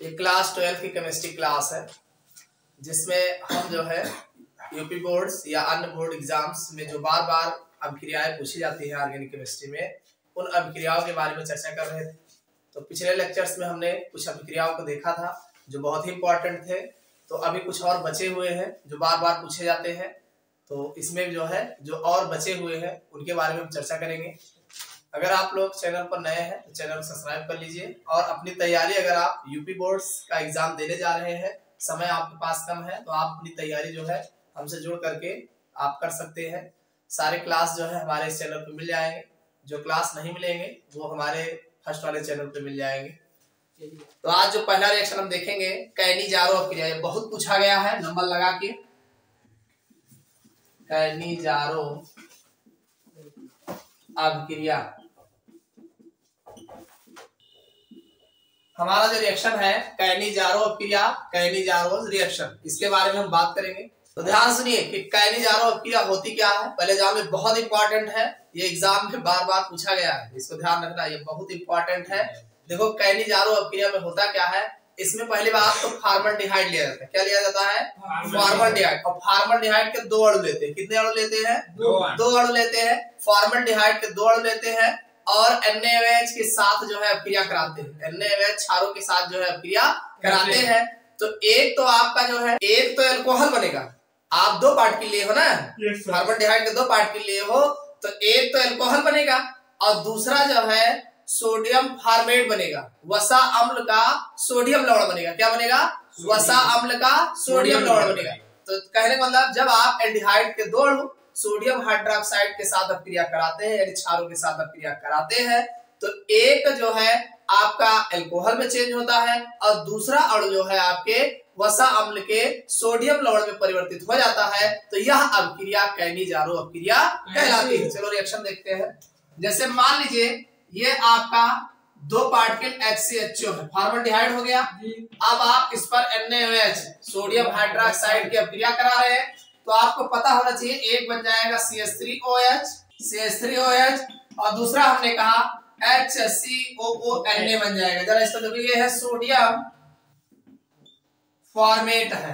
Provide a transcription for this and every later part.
ये क्लास 12 की chemistry class है, जिसमें हम जो है यूपी बोर्ड्स या अन्य बोर्ड एग्जाम्स में जो बार बार अभिक्रियाएं पूछी जाती हैं ऑर्गेनिक केमिस्ट्री में, उन अभिक्रियाओं के बारे में चर्चा कर रहे थे। तो पिछले लेक्चर्स में हमने कुछ अभिक्रियाओं को देखा था जो बहुत ही इंपॉर्टेंट थे। तो अभी कुछ और बचे हुए हैं जो बार बार पूछे जाते हैं। तो इसमें जो है जो और बचे हुए हैं उनके बारे में हम चर्चा करेंगे। अगर आप लोग चैनल पर नए हैं तो चैनल को सब्सक्राइब कर लीजिए, और अपनी तैयारी, अगर आप यूपी बोर्ड्स का एग्जाम देने जा रहे हैं, समय आपके पास कम है, तो आप अपनी तैयारी जो है हमसे जुड़ करके आप कर सकते हैं। सारे क्लास जो है हमारे इस चैनल पे मिल जाएंगे। जो क्लास नहीं मिलेंगे वो हमारे फर्स्ट वाले चैनल पे मिल जाएंगे। तो आज जो पहला रिएक्शन हम देखेंगे, कैनिजारो अभिक्रिया, बहुत पूछा गया है नंबर लगा के। कैनिजारो अभिक्रिया, हमारा जो रिएक्शन है कैनिजारो अभिक्रिया, कैनिजारो रिएक्शन, इसके बारे में हम बात करेंगे। तो ध्यान सुनिए कि कैनिजारो अभिक्रिया होती क्या है। पहले एग्जाम में बहुत इंपॉर्टेंट है, ये एग्जाम में बार बार पूछा गया है, इसको ध्यान रखना, ये बहुत इंपॉर्टेंट है। देखो कैनिजारो अभिक्रिया में होता क्या है। इसमें पहली बात तो फॉर्मल्डिहाइड लिया जाता है। क्या लिया जाता है? फॉर्मल्डिहाइड। और फॉर्मल्डिहाइड के दो अणु लेते हैं। कितने अणु लेते हैं? दो अणु लेते हैं। फॉर्मल्डिहाइड के दो अणु लेते हैं और NaOH के साथ जो है अभिक्रिया कराते हैं। NaOH क्षारों के साथ जो है अभिक्रिया कराते हैं। तो एक तो आपका जो है, एक तो एल्कोहल बनेगा। आप दो पार्ट के लिए हो ना, फॉर्मल्डिहाइड के दो पार्ट के लिए हो, तो एक तो एल्कोहल बनेगा और दूसरा जो है सोडियम फॉर्मेट बनेगा। वसा अम्ल का सोडियम लवण बनेगा। क्या बनेगा? वसा अम्ल का सोडियम लवण बनेगा। तो कहने का मतलब, जब आप एल्डिहाइड के दो अणु सोडियम हाइड्रोक्साइड के साथ अभिक्रिया कराते हैं, यानी क्षारों के साथ अभिक्रिया कराते हैं, तो एक जो है आपका एल्कोहल में चेंज होता है और दूसरा अणु जो है आपके वसा अम्ल के सोडियम लवण में परिवर्तित हो जाता है। तो यह अभिक्रिया कैनिजारो अभिक्रिया कहलाती है। चलो रिएक्शन देखते हैं। जैसे मान लीजिए ये आपका दो पार्टिकल HCHO है, फॉर्मल्डिहाइड हो गया। अब आप इस पर NaOH सोडियम हाइड्रोक्साइड की अभिक्रिया करा रहे हैं, तो आपको पता होना चाहिए एक बन जाएगा CH3OH और दूसरा हमने कहा HCOONA बन जाएगा। जरा इसको देखिए, ये है सोडियम फॉर्मेट है,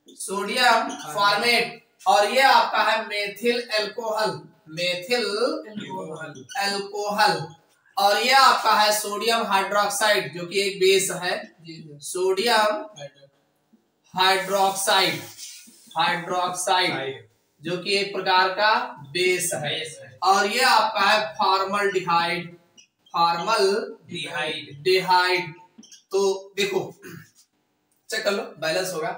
सोडियम फॉर्मेट, और ये आपका है मेथिल एल्कोहल, मेथिल एल्कोहल, और ये आपका है सोडियम हाइड्रोक्साइड जो कि एक बेस है, सोडियम हाइड्रोक्साइड, हाइड्रोक्साइड जो कि एक प्रकार का बेस है, और ये आपका है फॉर्मल्डिहाइड, फॉर्मल्डिहाइड। तो देखो चेक कर लो, बैलेंस होगा।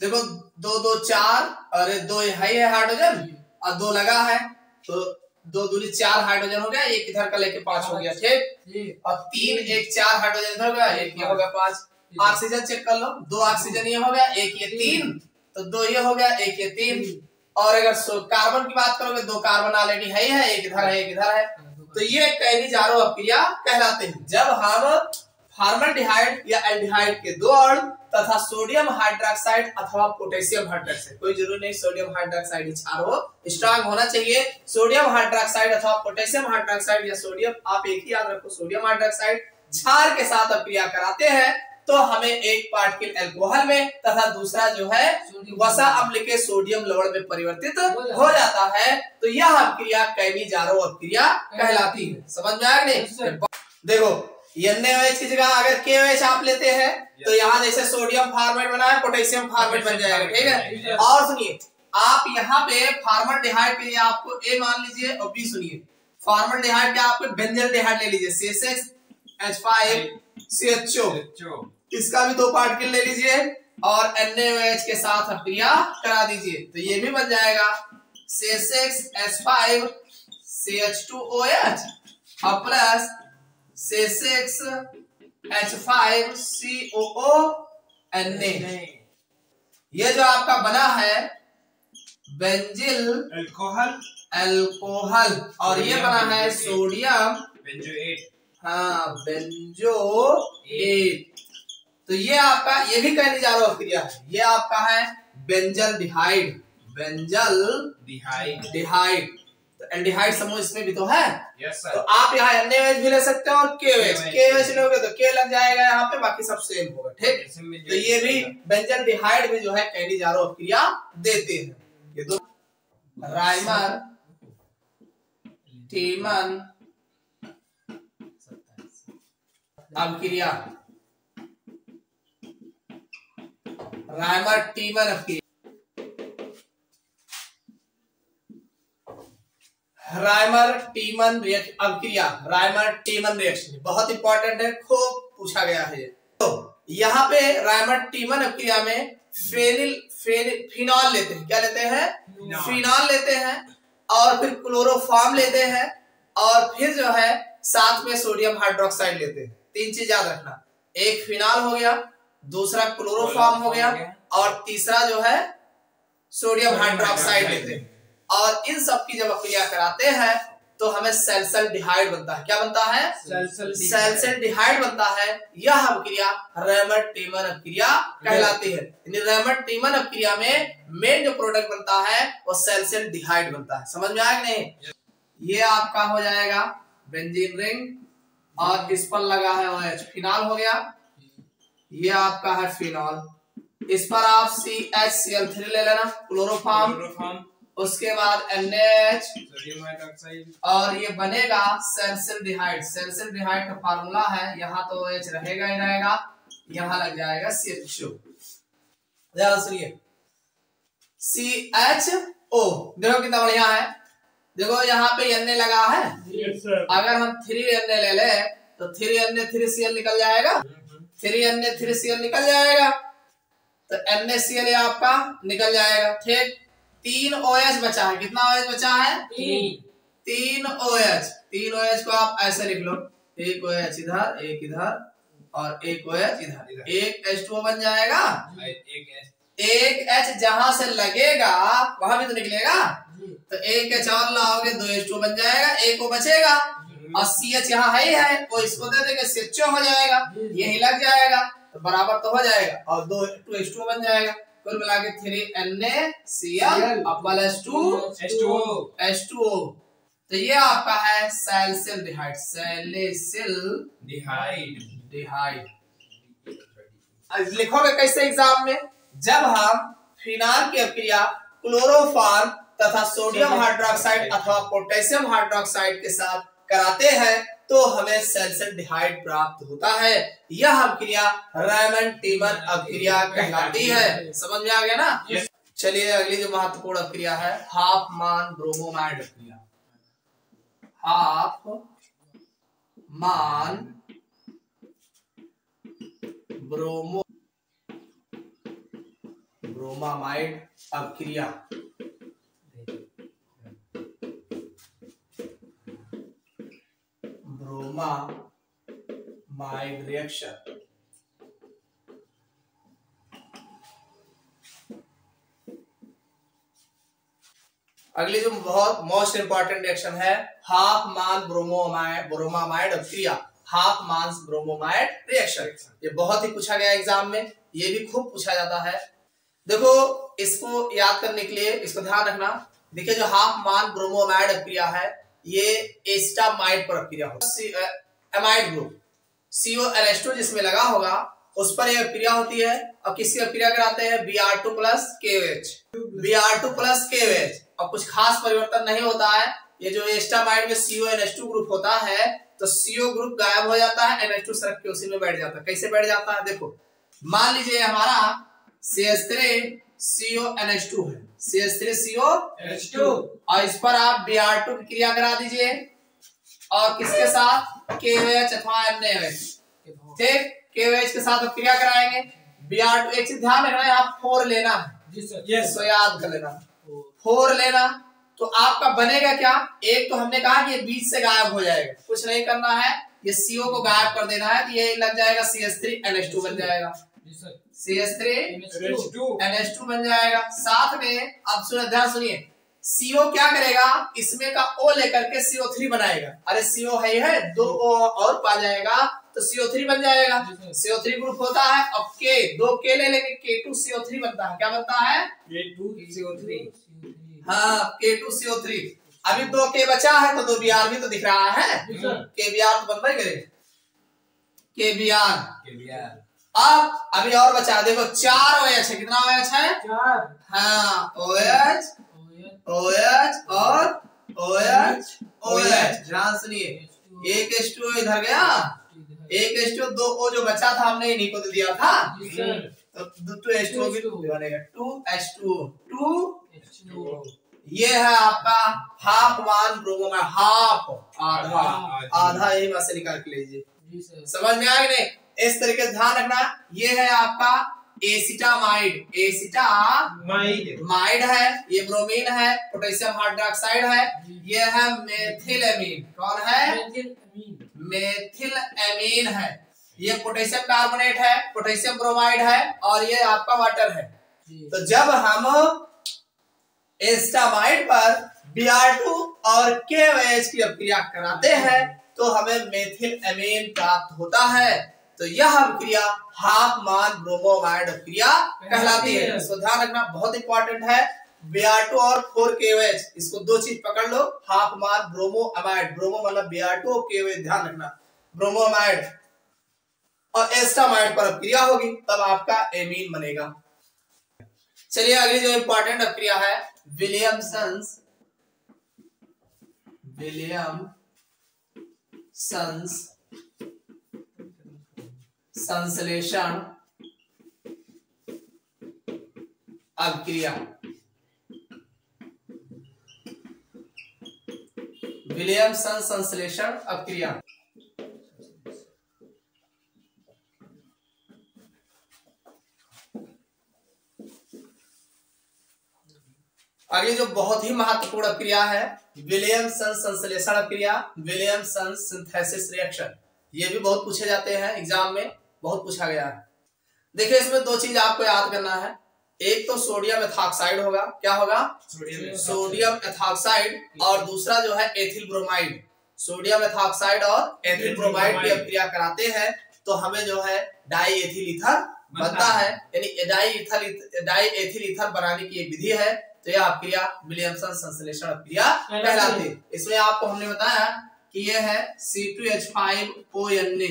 देखो दो दो चार, अरे दो है हाइड्रोजन और दो लगा है, तो दो दूनी चार हाइड्रोजन हो गया, एक इधर का लेके 5 हो गया, ठीक। और 3 एक 4 हाइड्रोजन इधर हो गया, एक ये हो गया 5। ऑक्सीजन चेक कर लो, 2 ऑक्सीजन ये हो गया, एक ये 3, तो 2 ये हो गया, एक ये 3। और अगर कार्बन की बात करोगे, 2 कार्बन ऑलरेडी है ही है, एक इधर है एक इधर है। तो ये कैनिजारो अभिक्रिया कहलाते हैं। जब हम फॉर्मल्डिहाइड या एल्डिहाइड के दो अणु तथा सोडियम हाइड्रोक्साइड अथवा पोटेशियम हाइड्रोक्साइड, कोई जरूरी नहीं सोडियम हाइड्रोक्साइड क्षार हो, स्ट्रांग होना चाहिए। सोडियम हाइड्रोक्साइड अथवा पोटेशियम हाइड्रोक्साइड या सोडियम, आप एक ही याद रखो, सोडियम हाइड्रोक्साइड क्षार के साथ अभिक्रिया कराते हैं, तो हमें एक पार्टिकल एल्कोहल में तथा दूसरा जो है वसा अम्ल के सोडियम लवण में परिवर्तित हो जाता है। तो यह अभिक्रिया कैनिजारो अभिक्रिया कहलाती है। समझ में आया नहीं? देखो NaOH की जगह अगर KOH आप लेते हैं तो यहाँ जैसे सोडियम फॉर्मेट बना है, पोटेशियम फॉर्मेट बन जाएगा, ठीक है। और सुनिए, आप यहाँ पे फॉर्मल्डिहाइड के लिए आपको A मान लीजिए और B सुनिए। फॉर्मल्डिहाइड के आपको बेंजल्डिहाइड ले लीजिए, CH6H5CHO, इसका भी 2 पार्टिकल ले लीजिए और NaOH के साथ अभिक्रिया करा दीजिए, तो ये भी बन जाएगा CH6H5CH2OH और प्लस C6H5COONA। ये जो आपका बना है बेंजिल एल्कोहल, और ये बना है सोडियम बेंजोएट, हाँ बेंजोएट। तो ये आपका, ये भी कैनिजारो अभिक्रिया है। ये आपका है बेंजल्डिहाइड, बेंजल्डिहाइड। तो एल्डिहाइड समूह इसमें भी तो है। Yes sir. तो आप यहाँ NaOH भी ले सकते हो और KOH, KOH लोगे तो K लग जाएगा यहाँ पे, बाकी सब सेम होगा। ठीक, तो ये भी बेंजल डिहाइड भी जो है कैनिजारो अपक्रिया देते हैं। ये दो Rymer टीमन अपक्रिया, Rymer टीमन अपक्रिया, Rymer टीमन अपक्रिया, Rymer टीमन reaction बहुत इंपॉर्टेंट है, खूब पूछा गया है। तो यहाँ पे राइमर टीमन अपक्रिया में फिनॉल लेते हैं। क्या लेते हैं? फिनॉल लेते हैं, और फिर क्लोरोफॉर्म लेते हैं, और फिर जो है साथ में सोडियम हाइड्रोक्साइड लेते हैं। तीन चीज याद रखना, एक फिनॉल हो गया, दूसरा क्लोरोफॉर्म हो गया, और तीसरा जो है सोडियम हाइड्रोक्साइड लेते हैं। और इन सब की जब अपक्रिया कराते हैं तो हमें सैलिसिलडिहाइड बनता है। क्या बनता है? सैलिसिलडिहाइड बनता है। यह अपक्रिया राइमर टीमन अपक्रिया कहलाती है। यानी राइमर टीमन अपक्रिया में मेन जो प्रोडक्ट बनता है वो सैलिसिलडिहाइड बनता है। समझ में आया कि नहीं? ये आपका हो जाएगा बेंजीन रिंग, और इस पर लगा है OH, फिनॉल हो गया। ये आपका है फिनॉल, इस पर आप CHCl3 ले लेना, क्लोरोफॉर्म, उसके बाद NaOH, सोडियम हाइड्रोक्साइड, और ये बनेगा सैलिसिलडिहाइड। सैलिसिलडिहाइड का फार्मूला है, यहाँ तो OH रहेगा ही रहेगा, यहाँ लग जाएगा CHO। ध्यान सुनिए, CHO देखो कितना बढ़िया है। देखो यहाँ पे Na लगा है, अगर हम 3Na ले ले तो 3Na3Cl निकल जाएगा, 3Na3Cl निकल जाएगा, तो NaCl आपका निकल जाएगा। ठीक, 3 OH बचा है। कितना OH बचा है? 3 OH। 3 OH को आप ऐसे लिख लो, एक OH इधर, एक इधर, और एक OH इधर, एक H2O बन जाएगा। एक H जहां से लगेगा वहां भी तो निकलेगा, तो एक H और लाओगे 2 H2O बन जाएगा, एक O बचेगा, और CH यहाँ है ही है, वो इसको दे देंगे CHO हो जाएगा, यही लग जाएगा, तो बराबर तो हो जाएगा, और 2 H2O बन जाएगा। कुल मिला के 3NaCl H2O। तो ये आपका है सैलिसिलडिहाइड, सैलिसिलडिहाइड। लिखोगे कैसे एग्जाम में? जब हम फिनॉल की अपक्रिया क्लोरोफॉर्म तथा सोडियम हाइड्रोक्साइड अथवा पोटेशियम हाइड्रोक्साइड के साथ कराते हैं तो हमें सैलिसिलडिहाइड प्राप्त होता है। यह अपक्रिया राइमर टीमन अपक्रिया कहलाती है। समझ में आ गया ना? चलिए अगली जो महत्वपूर्ण अपक्रिया है, हाफमान ब्रोमोमाइड अपक्रिया। हाफमान ब्रोमामाइड अपक्रिया। Bromamide reaction. अगली जो बहुत मोस्ट इंपॉर्टेंट रिएक्शन है, हाफमान ब्रोमामाइड अपक्रिया, हाफमान ब्रोमोमाइड रिएक्शन। ये बहुत ही पूछा गया एग्जाम में, ये भी खूब पूछा जाता है। देखो इसको याद करने के लिए इसको ध्यान रखना। देखिए जो हाफमान ब्रोमोमाइड अपक्रिया है ये एस्टामाइड पर अपक्रिया होगा। एमाइड ग्रुप CONH2 जिसमें लगा होगा उस पर यह अपक्रिया होती है, और किसकी अपक्रिया कराते हैं? Br2 + KOH, Br2 + KOH, और कुछ खास परिवर्तन नहीं होता है। ये जो एस्टामाइड में CONH2 ग्रुप होता है तो CO ग्रुप गायब हो जाता है, NH2 सरक के उसी में बैठ जाता है। कैसे बैठ जाता है? देखो मान लीजिए हमारा CH3CONH2 है, CH3CONH2, और इस पर आप Br2 की क्रिया करा दीजिए, और किसके साथ? KOH अथवा NaOH। ठीक, KOH के साथ क्रिया कराएंगे। Br2, एक चीज ध्यान रखना, यहाँ 4 लेना है, तो याद कर लेना, 4 लेना। तो आपका बनेगा क्या? एक तो हमने कहा कि ये बीच से गायब हो जाएगा, कुछ नहीं करना है, ये CO को गायब कर देना है, तो ये लग जाएगा CH3NH2 बन जाएगा, CH3NH2 बन जाएगा। साथ में अब ध्यान सुनिए, CO क्या करेगा? इसमें का O लेकर के CO3 बनाएगा। अरे CO है 2 O और पा जाएगा तो CO3 बन जाएगा। CO3 ग्रुप होता है। अब दो K ले लेंगे, K2CO3 बनता है। क्या बनता है? K2CO3। हाँ, K2CO3। अभी 2 के बचा है तो 2 Br भी तो दिख रहा है, के Br तो बनता ही करेगा, के Br। अब अभी और बचा, देखो 4 OH है, कितना OH है? 4। हाँ, OH OH और OH। ध्यान सुनिए, एक H2O इधर गया, एक H2O, 2 O जो बचा था हमने इन्हीं को दिया था, तो 2 H2O भी बनेगा, 2 H2O। ये है आपका हाफ वन ब्रोमोमाइड, हाफ आधा यही में से निकाल के लीजिए। समझ में आ गया नहीं? इस तरीके से ध्यान रखना। ये है आपका एसिटामाइड, एसिटामाइड है, ये ब्रोमीन है, पोटेशियम हाइड्रोक्साइड है, ये है मेथिलएमीन। कौन है? मेथिलएमीन है। ये पोटेशियम कार्बोनेट है, पोटेशियम ब्रोमाइड है, और ये आपका वाटर है। तो जब हम एसिटामाइड पर Br2 और KOH की अभिक्रिया कराते हैं तो हमें मेथिलएमीन प्राप्त होता है। तो यह अभिक्रिया हाफ मान ब्रोमोमाइड अभिक्रिया कहलाती है। इसको ध्यान रखना, बहुत इंपॉर्टेंट है। Br2 और 4KOH, इसको 2 चीज पकड़ लो, हाफ मान ब्रोमोअमाइड, ब्रोमो मतलब Br2 और KOH, ध्यान रखना, ब्रोमोअमाइड और एस्टामाइड पर अभिक्रिया होगी तब आपका एमीन बनेगा। चलिए अगली जो इंपॉर्टेंट अभिक्रिया है विलियमसन्स संश्लेषण अभिक्रिया। विलियमसन संश्लेषण अभिक्रिया। अगली जो बहुत ही महत्वपूर्ण अभिक्रिया है विलियमसन संश्लेषण अभिक्रिया, विलियमसन सिंथेसिस रिएक्शन। ये भी बहुत पूछे जाते हैं एग्जाम में, बहुत पूछा गया है। देखिए इसमें 2 चीज आपको याद करना है, एक तो सोडियम एथॉक्साइड होगा, क्या होगा? सोडियम एथॉक्साइड, और दूसरा जो है एथिल ब्रोमाइड। सोडियम एथॉक्साइड और एथिल ब्रोमाइड की अभिक्रिया कराते हैं तो हमें जो है डाई एथिल ईथर बनता है, यानी डाई एथिल ईथर बनाने की एक विधि है। तो यह अभिक्रिया विलियमसन संश्लेषण अभिक्रिया कहलाती है। इसमें आपको हमने बताया कि यह है C2H5ONA,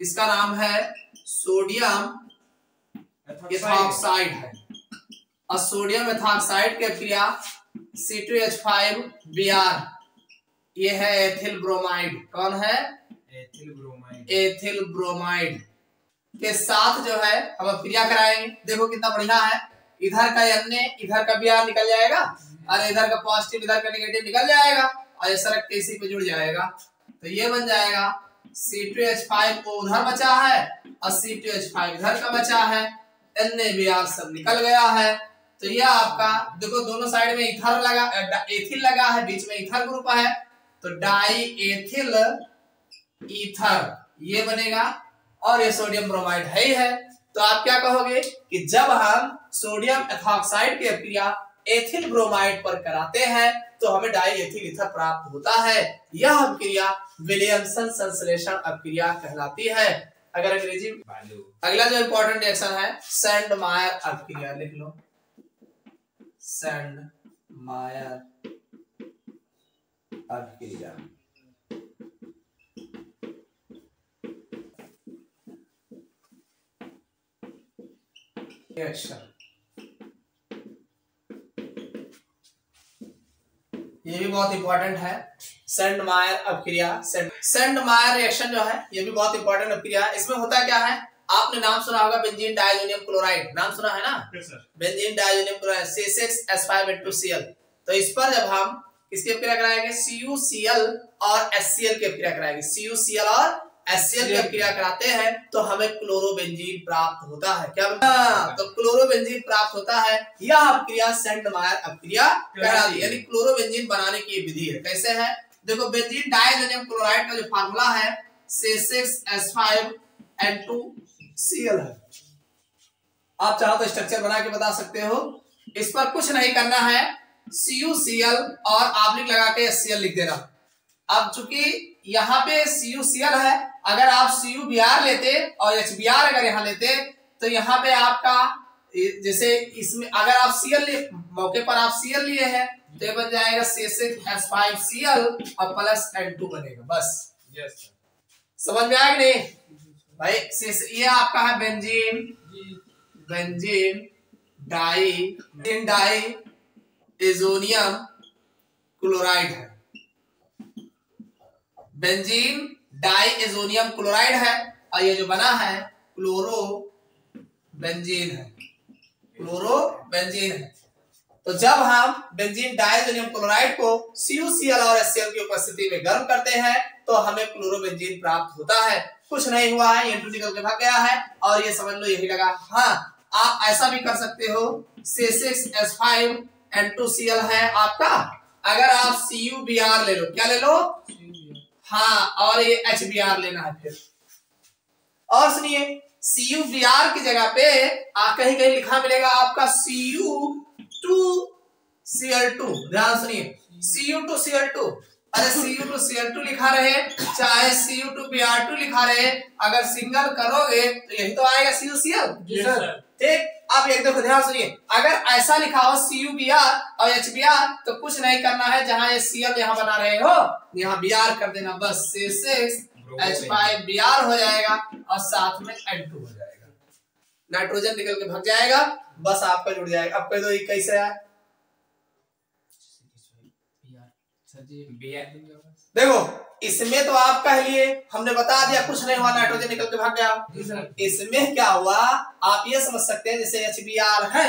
इसका नाम है सोडियम एथॉक्साइड है, और सोडियम एथॉक्साइड की अभिक्रिया C2H5Br, ये है एथिल ब्रोमाइड। कौन है? एथिल ब्रोमाइड के साथ जो है हम अभिक्रिया कराएंगे। देखो कितना बढ़िया है, इधर का Na इधर का Br निकल जाएगा, और इधर का पॉजिटिव इधर का नेगेटिव निकल जाएगा, और ये सड़क के इसी पे जुड़ जाएगा। तो ये बन जाएगा C2H5O उधर बचा है और C2H5 इधर का बचा है, NaBr सब निकल गया है। तो ये आपका देखो दोनों साइड में इथर लगा, एथिल लगा है, बीच में इथर ग्रुप है, तो डाई एथिल ईथर ये बनेगा, और ये सोडियम ब्रोमाइड है ही है। तो आप क्या कहोगे कि जब हम सोडियम एथॉक्साइड की अभिक्रिया एथिल ब्रोमाइड पर कराते हैं तो हमें डाई एथिल ईथर प्राप्त होता है। यह अभिक्रिया विलियमसन संश्लेषण अभिक्रिया कहलाती है। अगर अंग्रेजी अगला जो इंपॉर्टेंट रिएक्शन है सैंडमायर अभिक्रिया, लिख लो सैंडमायर अभिक्रिया। ये भी बहुत इंपॉर्टेंट है सैंडमायर अभिक्रिया। सैंडमायर रिएक्शन जो है ये भी बहुत इंपॉर्टेंट अभिक्रिया है। इसमें होता क्या है, आपने नाम सुना होगा बेंजीन डायजोनियम क्लोराइड, नाम सुना है ना? Benzene diazonium chloride C6H5N2Cl। तो इस पर जब हम किसकी अभिक्रिया कराएंगे, CuCl और HCl की अभिक्रिया कराएंगे, CuCl और HCl की अभिक्रिया कराते हैं तो हमें क्लोरोबेंजीन प्राप्त होता है। क्या तो क्लोरोबेंजीन प्राप्त होता है। यह अभिक्रिया सैंडमायर अभिक्रिया कहलाती है, यानी क्लोरोबेंजीन बनाने की विधि है। कैसे है, देखो बेंजीन डायजोनियम क्लोराइड का जो फार्मूला है C6H5N2Cl है। आप चाहो तो स्ट्रक्चर बना के बता सकते हो, इस पर कुछ नहीं करना है, CuCl और ऑब्लिक लगा के HCl लिख देना। अब चूंकि यहाँ पे CuCl है, अगर आप CuBr लेते और HBr अगर यहाँ लेते तो यहाँ पे आपका जैसे इसमें अगर आप Cl मौके पर आप Cl लिए हैं तो ये बन जाएगा C6H5Cl और प्लस N2 बनेगा बस। यस समझ में आया कि नहीं भाई? ये आपका है बेंजीन डाई एजोनियम क्लोराइड है। बेंजीन डाई एजोनियम क्लोराइड है और ये जो बना है क्लोरो बेंजीन है। तो जब हम बेंजीन डाइएजोनियम क्लोराइड को CuCl और HCl की उपस्थिति में गर्म करते हैं तो हमें क्लोरोबेंजीन प्राप्त होता है। कुछ नहीं हुआ है, N2 निकल के भाग गया है और ये समझ लो यही लगा। हाँ, आप ऐसा भी कर सकते हो, C6H5N2Cl है आपका, अगर आप CuBr ले लो, क्या ले लो? हाँ, और ये HBr लेना है फिर। और सुनिए, CuBr की जगह पे कहीं कहीं लिखा मिलेगा आपका Cu2Cl2। ध्यान सुनिए, Cu2Cl2, अरे Cu2Cl2 लिखा रहे चाहे Cu2Br2 लिखा रहे, अगर सिंगल करोगे तो यही तो आएगा CuCl। ठीक, अब एक देखो, ध्यान सुनिए, अगर ऐसा लिखा हो CuBr और HBr तो कुछ नहीं करना है, जहां ये Cl यहाँ बना रहे हो यहाँ Br कर देना बस, C6H5Br हो जाएगा और साथ में N2 हो जाएगा, नाइट्रोजन निकल के भाग जाएगा, बस आपका जुड़ जाएगा। अब कह दो ये कैसे है? देखो इसमें तो आप कह लिए, हमने बता दिया कुछ नहीं हुआ, नाइट्रोजन निकल के भाग गया। इसमें क्या हुआ आप ये समझ सकते हैं, जैसे HBr है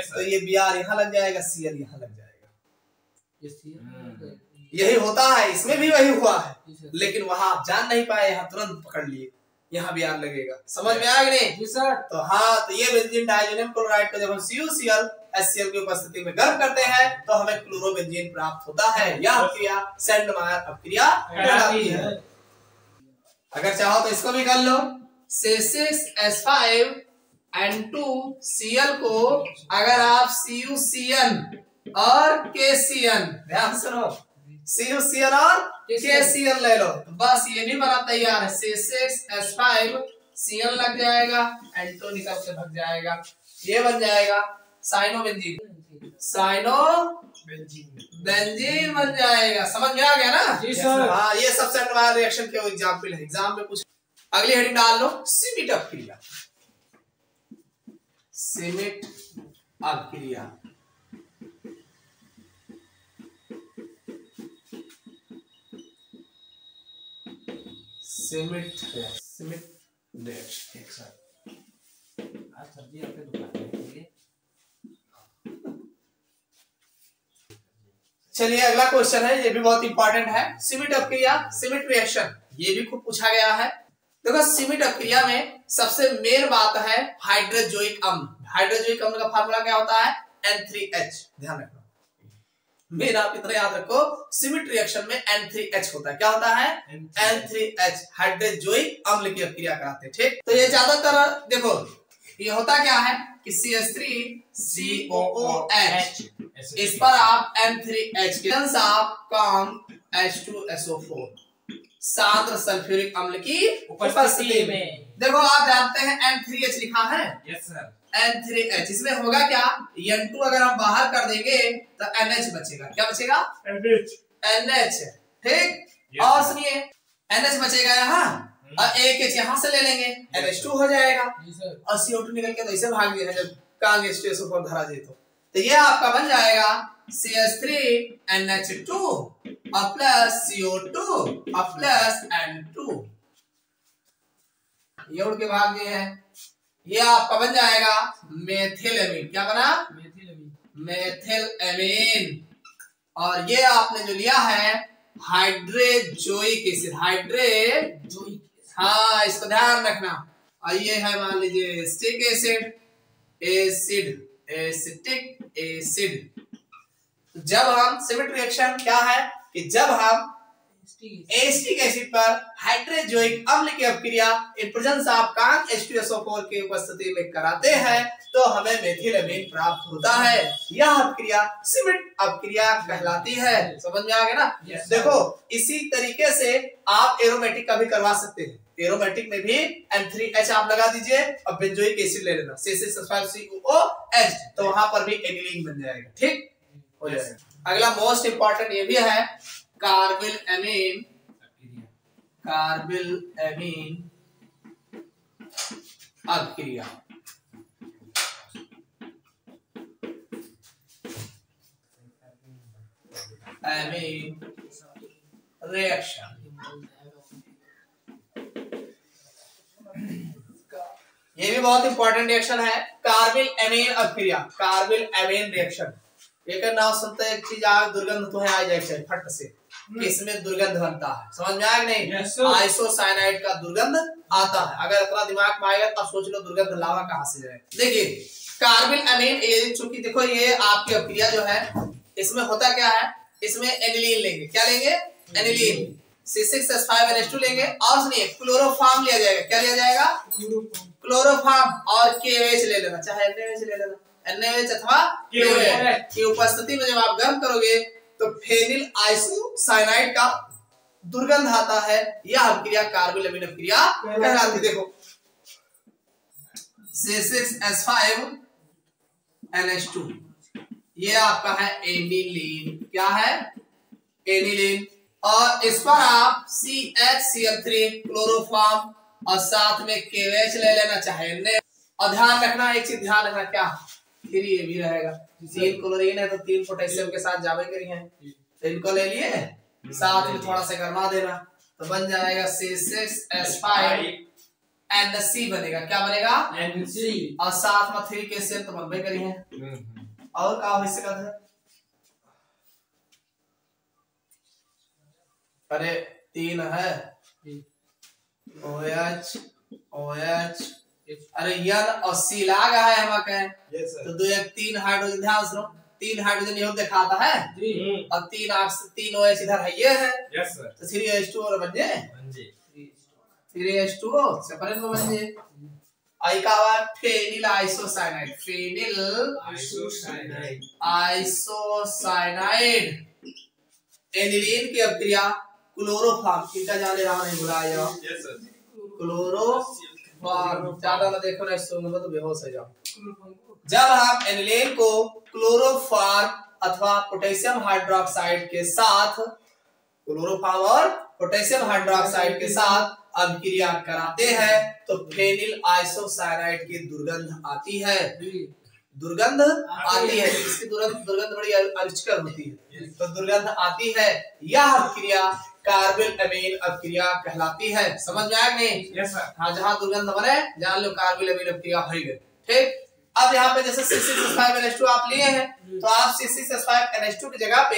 तो ये Br यहाँ लग जाएगा, Cl यहाँ लग जाएगा, यही होता है। इसमें भी वही हुआ है, लेकिन वहां आप जान नहीं पाए, यहाँ तुरंत पकड़ लिए, यहाँ Br लगेगा। समझ में आया कि नहीं? तो हाँ, तो ये बेंजीन डाइएजोनियम क्लोराइड को जब हम CuCl HCl की उपस्थिति में गर्म करते हैं तो हमें क्लोरोबेंजीन प्राप्त होता है। यह क्रिया सेंडमायर अपक्रिया कहलाती है। अगर चाहो तो इसको भी कर लो, C6H5N2Cl को अगर आप CuCN और KCN, ध्यान सुनो, CuCN और KCN ले लो तो बस ये भी बना तैयार है, C6H5Cl लग जाएगा, N2 निकल के भाग जाएगा, ये बन जाएगा साइनोबेंजीन बन जाएगा। समझ में आ गया ना? जी सर। हाँ, ये सब सेंडमायर रिएक्शन के एग्जांपल है, एग्जाम में पूछ। अगली हेडिंग डाल लो, सीमिट अपक्रिया। सीमिट अपक्रिया चलिए अगला क्वेश्चन है, ये भी बहुत इंपॉर्टेंट है। सीमिट अपक्रिया, सीमिट रिएक्शन, ये भी खूब पूछा गया है। देखो सीमिट अपक्रिया में सबसे मेन बात है हाइड्रोजोइक अम्ल। हाइड्रोजोइक अम्ल का फार्मूला क्या होता है? N3H। ध्यान रखना, मेन आप इतना याद रखो, सीमिट रिएक्शन में N3H होता है। क्या होता है? N3H, हाइड्रोजोइक अम्ल की अपक्रिया कराते हैं। ठीक, तो ये ज्यादातर देखो ये होता क्या है कि CH3COOH, इस पर आप N3H के आप कम H2SO4 सांद्र सल्फ्यूरिक अम्ल की उपस्थिति में। देखो आप जानते हैं N3H लिखा है। Yes sir. N3H, इसमें होगा क्या? N2 अगर हम बाहर कर देंगे तो NH बचेगा। क्या बचेगा? NH। ठीक, और सुनिए NH बचेगा यहाँ और एक H यहाँ से ले लेंगे, NH2 हो जाएगा और CO2 निकल के तो इसे भाग दिया जब कांग H2SO4 धरा दे तो ये आपका बन जाएगा CH3NH2 और प्लस CO2 और प्लस N2, ये उड़ के भाग गए हैं। ये आपका बन जाएगा मेथिलएमीन। क्या बना? मेथिलएमीन। और ये आपने जो लिया है हाइड्रोजोइक एसिड, हाइड्रोजोइक, हाँ इसको ध्यान रखना। और ये है मान लीजिए एसिटिक एसिड, एसिटिक एसिड। जब हम सीमिट रिएक्शन क्या है कि जब हम एसिटिक एसिड पर हाइड्रोजोइक अम्ल की अपक्रिया in presence of conc H2SO4 की उपस्थिति में कराते हैं तो हमें मेथिलएमीन प्राप्त होता है। यह अपक्रिया सीमिट अपक्रिया कहलाती है। समझ में आ गया ना? देखो इसी तरीके से आप एरोमेटिक का भी करवा सकते हैं। एरोमेटिक में भी N3H आप लगा दीजिए और बेंजोइक एसिड ले लेना C6H5COOH, तो वहां पर भी एनिलीन बन जाएगा। ठीक हो जाएगा। अगला मोस्ट इंपॉर्टेंट ये भी है कार्बिल एमीन अभिक्रिया। एमीन रिएक्शन, ये भी बहुत इंपॉर्टेंट रिएक्शन है। कार्बिल एमीन अभिक्रिया, कार्बिल एमीन रिएक्शन। एक नाम सुनते हैं, एक चीज आग दुर्गंध तो है आ जाए फट से, इसमें दुर्गंध बनता है, समझ में आया नहीं? आइसोसाइनाइड का दुर्गंध आता है। अगर इतना दिमाग में आएगा तो सोच लो दुर्गंध लावा कहां से जाए। देखिए कार्बिल एमीन, चूंकि देखो ये आपकी अभिक्रिया जो है इसमें होता क्या है, इसमें एनिलीन लेंगे, क्या लेंगे? एनिलीन, C6H5NH2 लेंगे और सुनिए क्लोरोफॉर्म लिया जाएगा। क्या लिया जाएगा? क्लोरोफॉर्म, और KOH ले लेना, चाहे NaOH ले लेना, NaOH अथवा KOH की उपस्थिति में जब आप गर्म करोगे तो फेनिल आइसोसाइनाइड का दुर्गंध आता है। यह अभिक्रिया कार्बिल एमीन अभिक्रिया कहलाती। देखो C6H5NH2 ये आपका है एनिलीन, क्या है? एनिलीन, और इस पर आप CHCl3 क्लोरोफॉर्म और साथ में KOH ले लेना, चाहे NaOH। और ध्यान रखना, एक चीज ध्यान रखना, क्या फिर ये भी रहेगा, 3 क्लोरीन है तो 3 पोटेशियम के साथ जावे करी है, तो इनको ले लिए साथ में थोड़ा सा गरमा देना तो बन जाएगा C6H5NC बनेगा। क्या बनेगा? NC, और साथ में 3 KCl तो बनबे करी है। और क्या हो सकता है? अरे 3 है OH OH, अरे N और C लगा है हम कहें तो 2 1 3 हाइड्रोजन, ध्यान सुनो, 3 हाइड्रोजन ये दिखाता है और 3 OH इधर है, ये है तो 3H2 और बन जाए 3H2 सेपरेट में बन जाए। आई का हुआ phenyl isocyanide, phenyl isocyanide aniline की अभिक्रिया क्लोरोफॉर्म, इनका जाने रहा नहीं भुलाया, क्लोरोफॉर्म ज्यादा ना देखो ना, इसमें तो बेहोश हो जाओ। जब हम एनिलीन को क्लोरोफॉर्म अथवा पोटेशियम हाइड्रोक्साइड के साथ, क्लोरोफॉर्म और पोटेशियम हाइड्रोक्साइड के साथ अभिक्रिया कराते हैं तो फेनिल आइसोसाइनाइड की दुर्गंध आती है, दुर्गंध आती है। इसकी दुर्गंध बड़ी अरुचिकर होती है, तो दुर्गंध आती है। यह अभिक्रिया कार्बिल एमीन अभिक्रिया कहलाती है। समझ में आया नहीं? Yes sir. हाँ, जहाँ दुर्गंध बने जान लो कार्बिल एमीन अभिक्रिया हो गई। ठीक, अब यहाँ पे जैसे C6H5NH2 आप लिए हैं तो आप C6H5NH2 की जगह पे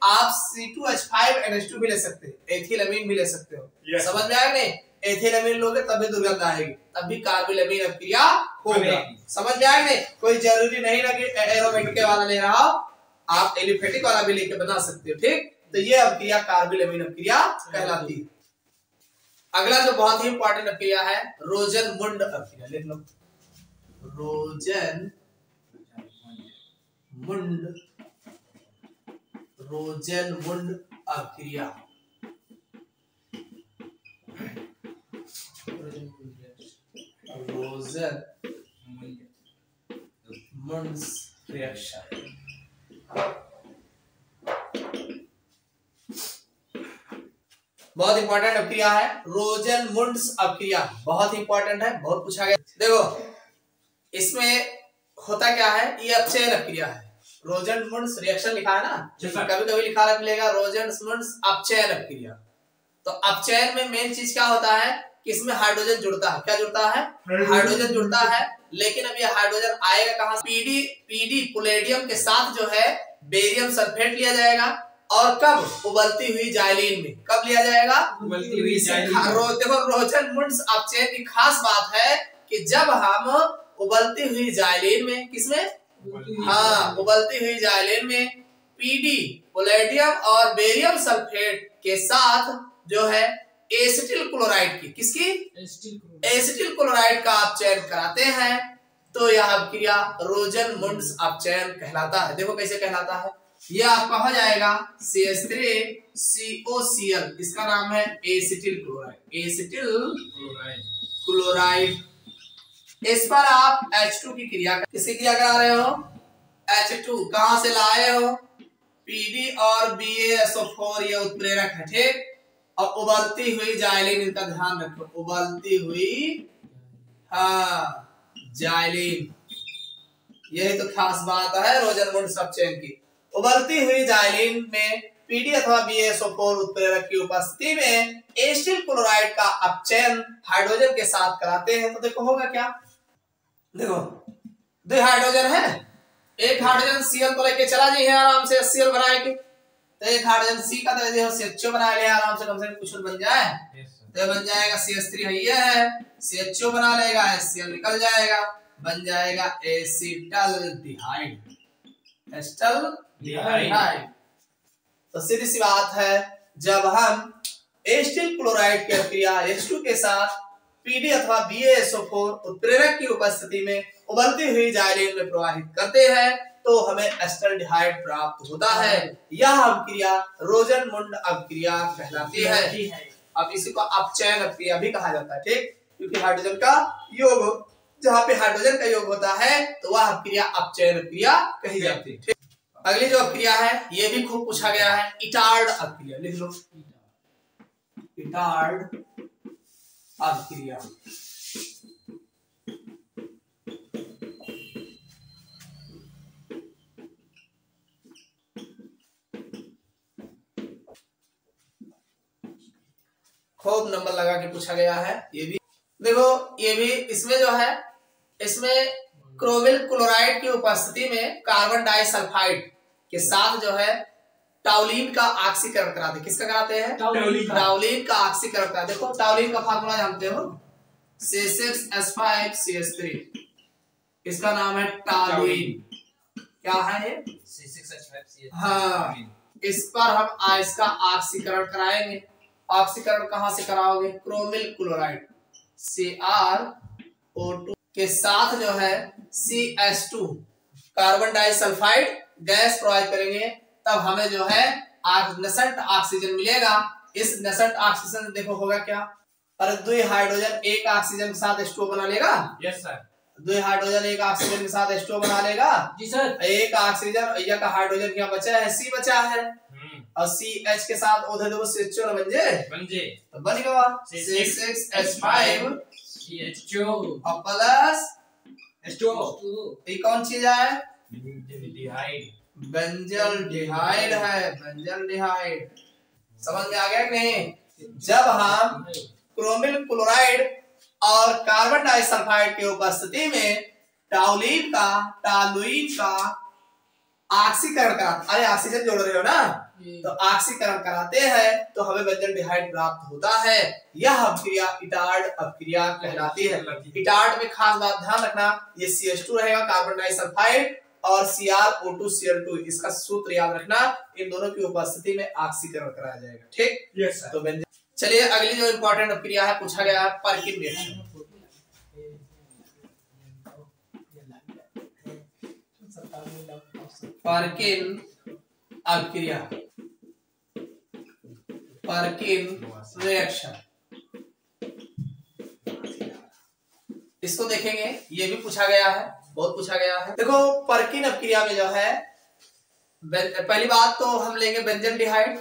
आप C2H5NH2 भी ले सकते हैं, एथिलअमीन भी ले सकते हो। समझ में आया नहीं? एथिलअमीन लोगे तब भी दुर्गंध आएगी, तब भी कार्बिल एमीन अभिक्रिया होगा। समझ में आया नहीं? कोई जरूरी नहीं ना कि एरोमेटिक वाला ले रहा हो, आप एलिफेटिक वाला भी लेके बना सकते हो। ठीक, तो ये अभिक्रिया कार्बिल एमीन अभिक्रिया कहलाती है। अगला जो बहुत ही इंपॉर्टेंट अभिक्रिया है रोजन-मुंड अभिक्रिया, लिख लो रोजन-मुंड अभिक्रिया। रोजन-मुंड रिएक्शन बहुत इंपॉर्टेंट अभिक्रिया है। रोजन-मुंड अभिक्रिया बहुत इंपॉर्टेंट है, बहुत पूछा गया। देखो इसमें होता क्या है, ये अपचयन अभिक्रिया है। रोजन-मुंड रिएक्शन लिखा है ना, कभी कभी लिखा मिलेगा रोजन-मुंड अपचयन अभिक्रिया। तो अपचयन में मेन चीज क्या होता है कि इसमें हाइड्रोजन जुड़ता है। क्या जुड़ता है? हाइड्रोजन जुड़ता है, लेकिन अब ये हाइड्रोजन आएगा कहां से? पीडी पैलेडियम के साथ जो है बेरियम सल्फेट लिया जाएगा, और कब? उबलती हुई जाइलीन में। कब लिया जाएगा? उबलती हुई जाइलीन। देखो रोजन-मुंड अपचयन की खास बात है कि जब हम उबलती हुई जाइलीन में, किसमें? हाँ, उबलती हुई जाइलीन में पीडी पैलेडियम और बेरियम सल्फेट के साथ जो है एसिटिल क्लोराइड की, किसकी? एसिटिल क्लोराइड का अपचयन कराते हैं तो यह अभिक्रिया रोजन-मुंड अपचयन कहलाता है। देखो कैसे कहलाता है, ये आपका हो जाएगा CH3COCl, इसका नाम है एसिटिल क्लोराइड। Acetyl chloride. इस पर आप H2 की क्रिया, किसकी क्रिया करा रहे हो? H2 कहां से लाए हो? PD और BaSO4 ये उत्प्रेरक है, ठीक। और उबलती हुई जाइलिन, इनका ध्यान रखो, उबलती हुई, हाँ, जाइलिन, यही तो खास बात है रोजनमुंड सब चेन की। उबलती हुई जाइलिन में PD अथवा BaSO4 उत्प्रेरक की उपस्थिति में एसिटिल क्लोराइड का अपचयन हाइड्रोजन के साथ कराते हैं। तो देखो होगा क्या, देखो 2 हाइड्रोजन है, एक हाइड्रोजन Cl को लेके चला जाइए आराम से, Cl बनाएंगे तो एक हाइड्रोजन C का तो CHO बना ले आराम से, कम से कम कुछ बन जाए। तो बन जाएगा CH3 ये है, CHO बना लेगा, HCl निकल जाएगा, बन जाएगा एसिटल्डिहाइड। एसिटल्डिहाइड। तो सीधी सी बात है, जब हम एसिटिल क्लोराइड की अभिक्रिया H2 के साथ PD अथवा BaSO4 उत्प्रेरक की उपस्थिति में उबलती हुई जाइलिन में प्रवाहित करते हैं तो हमें एसिटल्डिहाइड प्राप्त होता है। यह अभिक्रिया रोजनमुंड अभिक्रिया कहलाती है। अब इसी को अपचयन अभिक्रिया भी कहा जाता है, ठीक, क्योंकि हाइड्रोजन का योग, जहां पे हाइड्रोजन का योग होता है तो वह अभिक्रिया अपचयन अभिक्रिया कही जाती है, ठीक। अगली जो अभिक्रिया है ये भी खूब पूछा गया है, इटार्ड अभिक्रिया। लिख लो, इटार्ड अभिक्रिया। खूब नंबर लगा के पूछा गया है। ये भी देखो, ये भी इसमें जो है, इसमें क्रोमिल क्लोराइड की उपस्थिति में कार्बन डाइसल्फाइड के साथ जो है टाउलिन का ऑक्सीकरण कराते। किसका कराते हैं? टाउलिन का ऑक्सीकरण कराते। देखो टाउलिन का फार्मूला जानते हो, C6H5CH3, इसका नाम है टाउलिन। क्या है ये? C6H5CH3। हाँ, इस पर हम इसका ऑक्सीकरण कराएंगे। ऑक्सीकरण कहां से कराओगे? क्रोमिल क्लोराइड CrO2 के साथ जो है CH2 carbon disulphide gas provide करेंगे, तब हमें जो है नेसेंट ऑक्सीजन मिलेगा। इस नेसेंट ऑक्सीजन देखो होगा क्या, अरे 2 हाइड्रोजन एक ऑक्सीजन के साथ H2O बना लेगा। Yes sir. 2 हाइड्रोजन एक ऑक्सीजन के साथ H2O बना लेगा। जी सर। एक ऑक्सीजन या का हाइड्रोजन क्या बचा है? C बचा है, और CH के साथ उधर देखो CHO ना बन जाए, तो बन गया C6H5CH2 और प्लस H2O। ये कौन चीज है? बेंजल्डिहाइड है, बेंजल्डिहाइड। समझ में आ गया कि नहीं? जब हम क्रोमिल क्लोराइड और कार्बन डाइसल्फाइड की उपस्थिति में टाउलिन का ऑक्सीकरण कराते, अरे ऑक्सीजन जोड़ रहे हो ना, तो ऑक्सीकरण कराते हैं तो हमें बेंजल्डिहाइड प्राप्त होता है। यह अभिक्रिया इटार्ड अभिक्रिया कहलाती है। इटार्ड में खास बात ध्यान रखना, ये CH2 रहेगा कार्बन डाइसल्फाइड और CrO2Cl2, इसका सूत्र याद रखना, इन दोनों की उपस्थिति में ऑक्सीकरण कराया जाएगा, ठीक। Yes sir. तो चलिए अगली जो इंपॉर्टेंट अभिक्रिया है पूछा गया है, पर्किन रिएक्शन। पर्किन अभिक्रिया, पर्किन रिएक्शन, इसको देखेंगे। ये भी पूछा गया है, बहुत पूछा गया है। देखो पर्किन अभिक्रिया में जो है, पहली बात तो हम लेंगे बेंजल्डिहाइड।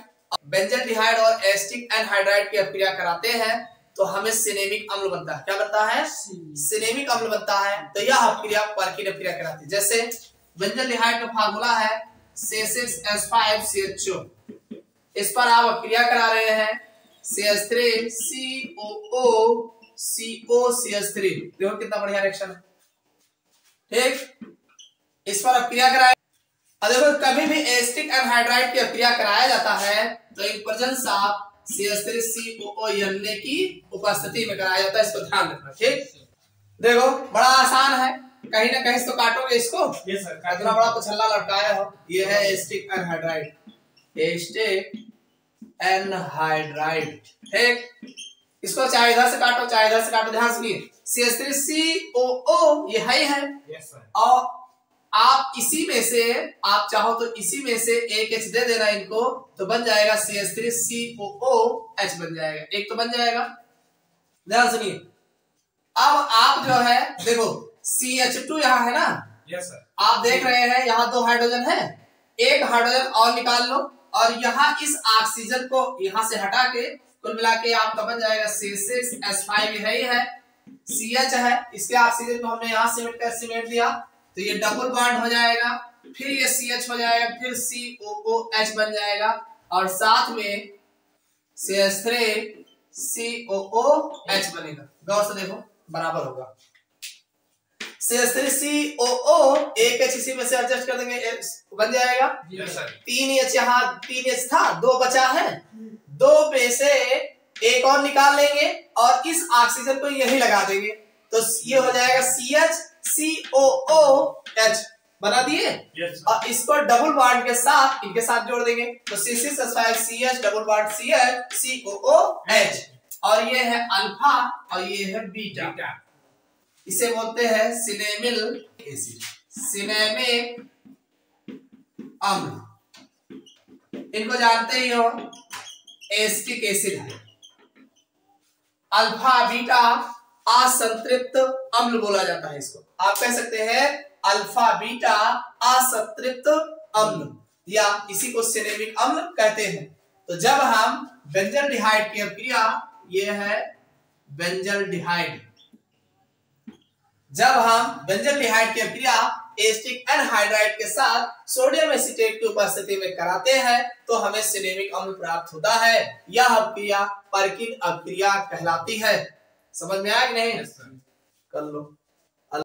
बेंजल्डिहाइड और एसिटिक एनहाइड्राइड की अभिक्रिया कराते हैं तो हमें सिनेमिक अम्ल बनता है। क्या बनता है? सिनेमिक अम्ल बनता है। तो यह अभिक्रिया पर्किन अभिक्रिया कहलाती है। जैसे बेंजल्डिहाइड का फार्मूला है C6H5CHO, इस पर आप अभिक्रिया करा रहे हैं CH3COO देखो कितना बढ़िया रिएक्शन है, ठीक। इस पर अभिक्रिया कराए, देखो कभी भी एसिटिक एनहाइड्राइड की अभिक्रिया कराया जाता है तो इन प्रेजेंस ऑफ CH3COO की उपस्थिति में कराया जाता है, इसको ध्यान रखना, ठीक। देखो बड़ा आसान है, कहीं ना कहीं तो काटोगे इसको। Yes sir. इतना बड़ा तो छल्ला लटकाया हो, ये है एसिटिक एनहाइड्राइड, एसिटिक एनहाइड्राइड, ठीक। इसको चाहे इधर से काटो चाहे इधर से काटो, ध्यान सुनिए। CH3COO ये है। Yes sir. और आप इसी में से, आप चाहो तो इसी में से एक H दे देना इनको, तो बन जाएगा CH3COOH बन जाएगा, एक तो बन जाएगा। ध्यान सुनिए, अब आप जो है देखो CH2 यहाँ है ना, यस सर, आप देख रहे हैं यहाँ 2 हाइड्रोजन है, एक हाइड्रोजन और निकाल लो और यहाँ इस ऑक्सीजन को यहाँ से हटा के कुल मिला के आपका बन जाएगा C6H5 है ही है, CH है, इसके ऑक्सीजन को हमने यहाँ सीमेंट दिया तो ये डबल बॉन्ड हो जाएगा, फिर ये CH हो जाएगा, फिर COOH बन जाएगा और साथ में CH3COOH बनेगा। गौर से देखो बराबर होगा, CH3COO एक H इसी में से एडजस्ट कर देंगे बन जाएगा। यस सर, 3H यहाँ 3H था, 2 बचा है, 2 में से एक और निकाल लेंगे और इस ऑक्सीजन को यही लगा देंगे तो ये हो जाएगा CHCOOH बना दिए। यस और इसको डबल बॉन्ड के साथ इनके साथ जोड़ देंगे तो C6H5CH डबल बॉन्ड CHCOOH और ये है अल्फा और ये है बीटा, इसे बोलते हैं सिनेमिल एसिड, सिनेमिक अम्ल, इनको जानते ही हो एसिटिक एसिड है। अल्फा बीटा असंतृप्त अम्ल बोला जाता है इसको, आप कह सकते हैं अल्फा बीटा असंतृप्त अम्ल या इसी को सिनेमिक अम्ल कहते हैं। तो जब हम बेंजल्डिहाइड की अभिक्रिया, ये है बेंजल्डिहाइड, जब हम बेंजल्डिहाइड की अभिक्रिया एसिटिक एनहाइड्राइड के साथ सोडियम एसीटेट की उपस्थिति में कराते हैं तो हमें सिनेमिक अम्ल प्राप्त होता है। यह अभिक्रिया पर्किन अभिक्रिया कहलाती है। समझ में आया कि नहीं? Yes sir. कर लो।